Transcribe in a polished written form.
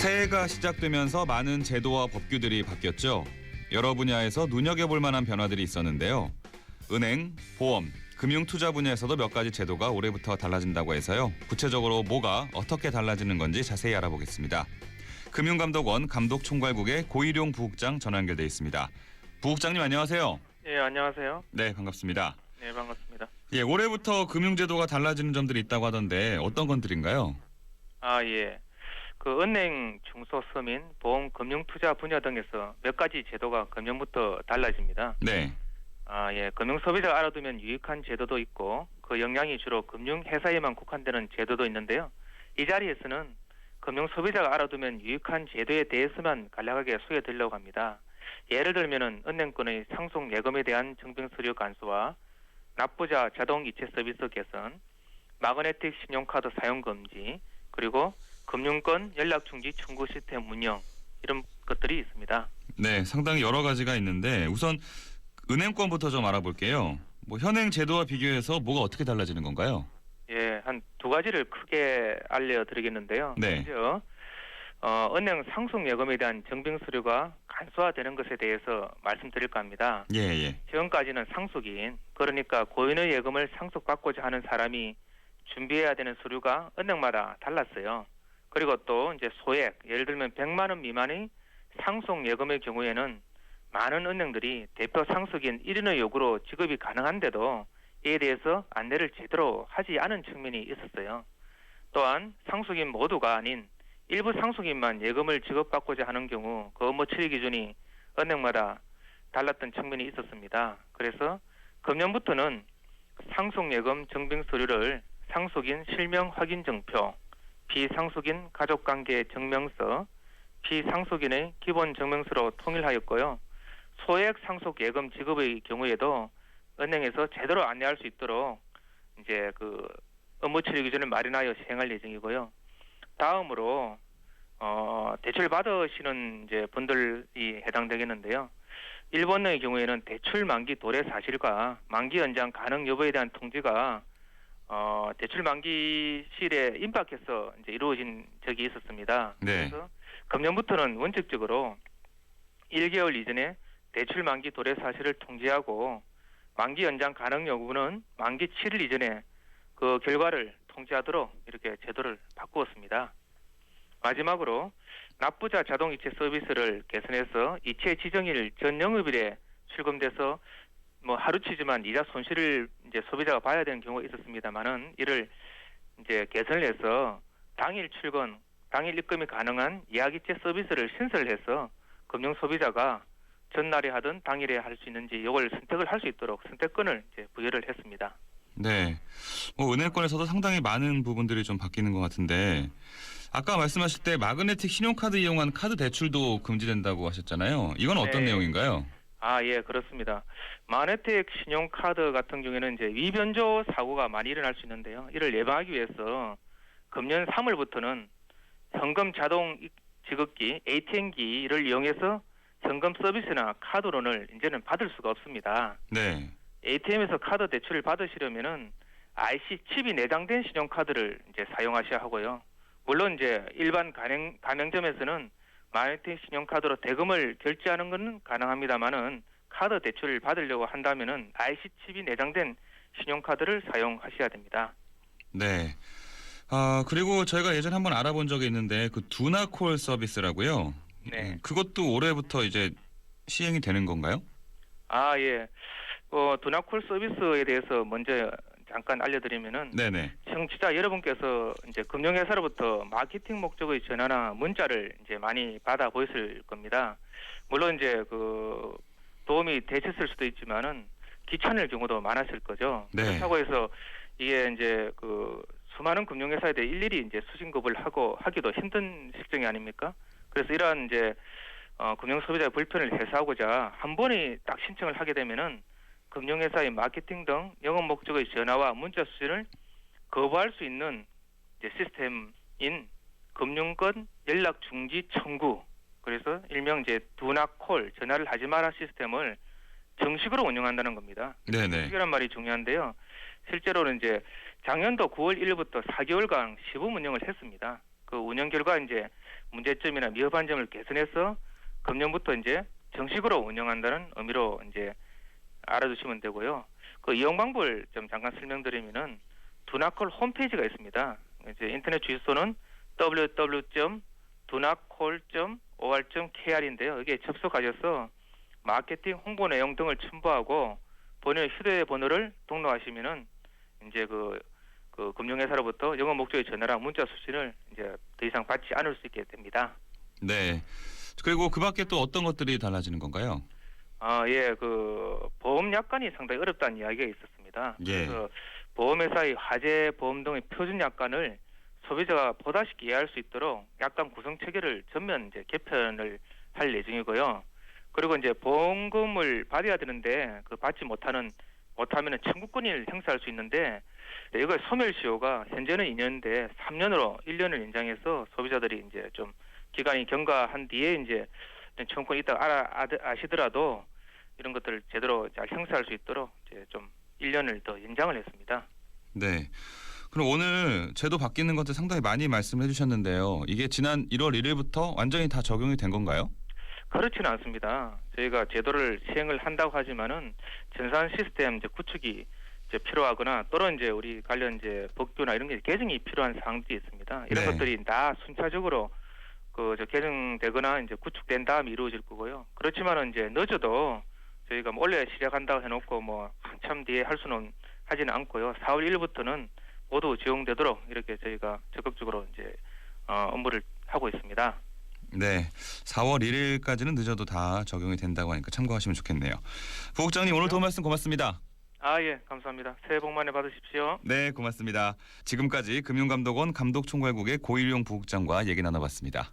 새해가 시작되면서 많은 제도와 법규들이 바뀌었죠. 여러 분야에서 눈여겨볼 만한 변화들이 있었는데요. 은행, 보험, 금융투자 분야에서도 몇 가지 제도가 올해부터 달라진다고 해서요. 구체적으로 뭐가 어떻게 달라지는 건지 자세히 알아보겠습니다. 금융감독원 감독총괄국의 고일용 부국장 전화 연결돼 있습니다. 부국장님 안녕하세요. 예, 안녕하세요. 네, 반갑습니다. 네, 반갑습니다. 예, 올해부터 금융제도가 달라지는 점들이 있다고 하던데 어떤 것들인가요? 예. 은행, 중소서민, 보험, 금융투자 분야 등에서 몇 가지 제도가 금년부터 달라집니다. 네. 예. 금융소비자가 알아두면 유익한 제도도 있고 그 영향이 주로 금융회사에만 국한되는 제도도 있는데요. 이 자리에서는 금융소비자가 알아두면 유익한 제도에 대해서만 간략하게 소개해드리려고 합니다. 예를 들면은 은행권의 상속 예금에 대한 증빙서류 간소화, 납부자 자동 이체 서비스 개선, 마그네틱 신용카드 사용 금지, 그리고 금융권 연락중지 청구 시스템 운영, 이런 것들이 있습니다. 네, 상당히 여러 가지가 있는데 우선 은행권부터 좀 알아볼게요. 현행 제도와 비교해서 뭐가 어떻게 달라지는 건가요? 예, 한 두 가지를 크게 알려드리겠는데요. 네. 먼저 은행 상속 예금에 대한 증빙 서류가 간소화되는 것에 대해서 말씀드릴까 합니다. 예. 지금까지는 상속인, 그러니까 고인의 예금을 상속받고자 하는 사람이 준비해야 되는 서류가 은행마다 달랐어요. 그리고 또 이제 소액, 예를 들면 100만 원 미만의 상속 예금의 경우에는 많은 은행들이 대표 상속인 1인의 요구로 지급이 가능한데도 이에 대해서 안내를 제대로 하지 않은 측면이 있었어요. 또한 상속인 모두가 아닌 일부 상속인만 예금을 지급받고자 하는 경우 그 업무 처리 기준이 은행마다 달랐던 측면이 있었습니다. 그래서 금년부터는 상속 예금 증빙 서류를 상속인 실명 확인 증표, 비상속인 가족관계 증명서, 비상속인의 기본 증명서로 통일하였고요. 소액 상속 예금 지급의 경우에도 은행에서 제대로 안내할 수 있도록 이제 업무 처리 기준을 마련하여 시행할 예정이고요. 다음으로 대출 받으시는 이제 분들이 해당되겠는데요. 일본의 경우에는 대출 만기 도래 사실과 만기 연장 가능 여부에 대한 통지가 대출 만기실에 임박해서 이제 이루어진 적이 있었습니다. 네. 그래서 금년부터는 원칙적으로 1개월 이전에 대출 만기 도래 사실을 통지하고 만기 연장 가능 여부는 만기 7일 이전에 그 결과를 통지하도록 이렇게 제도를 바꾸었습니다. 마지막으로 납부자 자동 이체 서비스를 개선해서 이체 지정일 전 영업일에 출금돼서 하루치지만 이자 손실을 이제 소비자가 봐야 되는 경우가 있었습니다만은 이를 이제 개선을 해서 당일 출금, 당일 입금이 가능한 예약이체 서비스를 신설해서 금융 소비자가 전날에 하든 당일에 할 수 있는지 이걸 선택을 할 수 있도록 선택권을 이제 부여를 했습니다. 네. 은행권에서도 상당히 많은 부분들이 좀 바뀌는 것 같은데 아까 말씀하실 때 마그네틱 신용카드 이용한 카드 대출도 금지된다고 하셨잖아요. 이건 어떤 네. 내용인가요? 예, 그렇습니다. 마그네틱 신용카드 같은 경우에는 이제 위변조 사고가 많이 일어날 수 있는데요. 이를 예방하기 위해서 금년 3월부터는 현금 자동 지급기 ATM기를 이용해서 현금 서비스나 카드론을 이제는 받을 수가 없습니다. 네. ATM에서 카드 대출을 받으시려면은 IC 칩이 내장된 신용카드를 이제 사용하셔야 하고요. 물론 이제 일반 가맹점에서는 마그네틱 신용카드로 대금을 결제하는 것은 가능합니다만은 카드 대출을 받으려고 한다면은 IC 칩이 내장된 신용카드를 사용하셔야 됩니다. 네. 그리고 저희가 예전에 한번 알아본 적이 있는데 두나콜 서비스라고요. 네. 그것도 올해부터 이제 시행이 되는 건가요? 예. 두나콜 서비스에 대해서 먼저 잠깐 알려드리면은 네네. 청취자 여러분께서 이제 금융회사로부터 마케팅 목적의 전화나 문자를 이제 많이 받아 보였을 겁니다. 물론 이제 도움이 되셨을 수도 있지만은 귀찮을 경우도 많았을 거죠. 네. 그렇다고 해서 이게 이제 수많은 금융회사에 대해 일일이 이제 수신급을 하기도 힘든 실정이 아닙니까? 그래서 이러한 이제 금융 소비자의 불편을 해소하고자 한 번에 딱 신청을 하게 되면은 금융회사의 마케팅 등 영업 목적의 전화와 문자 수신을 거부할 수 있는 이제 시스템인 금융권 연락 중지 청구, 그래서 일명 이제 두나콜 전화를 하지 마라 시스템을 정식으로 운영한다는 겁니다. 네네. 정식이란 말이 중요한데요. 실제로는 이제 작년도 9월 1일부터 4개월간 시범 운영을 했습니다. 그 운영 결과 이제 문제점이나 미흡한 점을 개선해서 금년부터 이제 정식으로 운영한다는 의미로 이제 알아두시면 되고요. 그 이용 방법을 좀 잠깐 설명드리면은 두나콜 홈페이지가 있습니다. 이제 인터넷 주소는 www.dunacall.or.kr인데요. 여기에 접속하셔서 마케팅 홍보 내용 등을 첨부하고 본인의 휴대번호를 등록하시면은 이제 그 금융회사로부터 영업 목적의 전화랑 문자 수신을 이제 더 이상 받지 않을 수 있게 됩니다. 네. 그리고 그 밖에 또 어떤 것들이 달라지는 건가요? 예, 그 보험 약관이 상당히 어렵다는 이야기가 있었습니다. 예. 그래서 보험회사의 화재 보험 등의 표준 약관을 소비자가 보다 쉽게 이해할 수 있도록 약관 구성 체계를 전면 이제 개편을 할 예정이고요. 그리고 이제 보험금을 받아야 되는데 그 받지 못하면은 청구권을 행사할 수 있는데 이거 소멸시효가 현재는 2년인데 3년으로 1년을 연장해서 소비자들이 이제 좀 기간이 경과한 뒤에 이제 청구권이 있다고 아시더라도 이런 것들을 제대로 잘 행사할 수 있도록 이제 좀 1년을 더 연장을 했습니다. 네. 그럼 오늘 제도 바뀌는 것들 상당히 많이 말씀해 주셨는데요. 이게 지난 1월 1일부터 완전히 다 적용이 된 건가요? 그렇지는 않습니다. 저희가 제도를 시행을 한다고 하지만은 전산 시스템 이제 구축이 이제 필요하거나 또는 이제 우리 관련 이제 법규나 이런 게 개정이 필요한 사항들이 있습니다. 이런 네. 것들이 다 순차적으로 개정되거나 이제 구축된 다음에 이루어질 거고요. 그렇지만은 이제 늦어도 저희가 뭐 원래 시작한다고 해놓고 뭐 한참 뒤에 할 수는 하지는 않고요. 4월 1일부터는 모두 적용되도록 이렇게 저희가 적극적으로 이제 업무를 하고 있습니다. 네. 4월 1일까지는 늦어도 다 적용이 된다고 하니까 참고하시면 좋겠네요. 부국장님 오늘 도움 말씀 고맙습니다. 예, 감사합니다. 새해 복 많이 받으십시오. 네, 고맙습니다. 지금까지 금융감독원 감독총괄국의 고일용 부국장과 얘기 나눠봤습니다.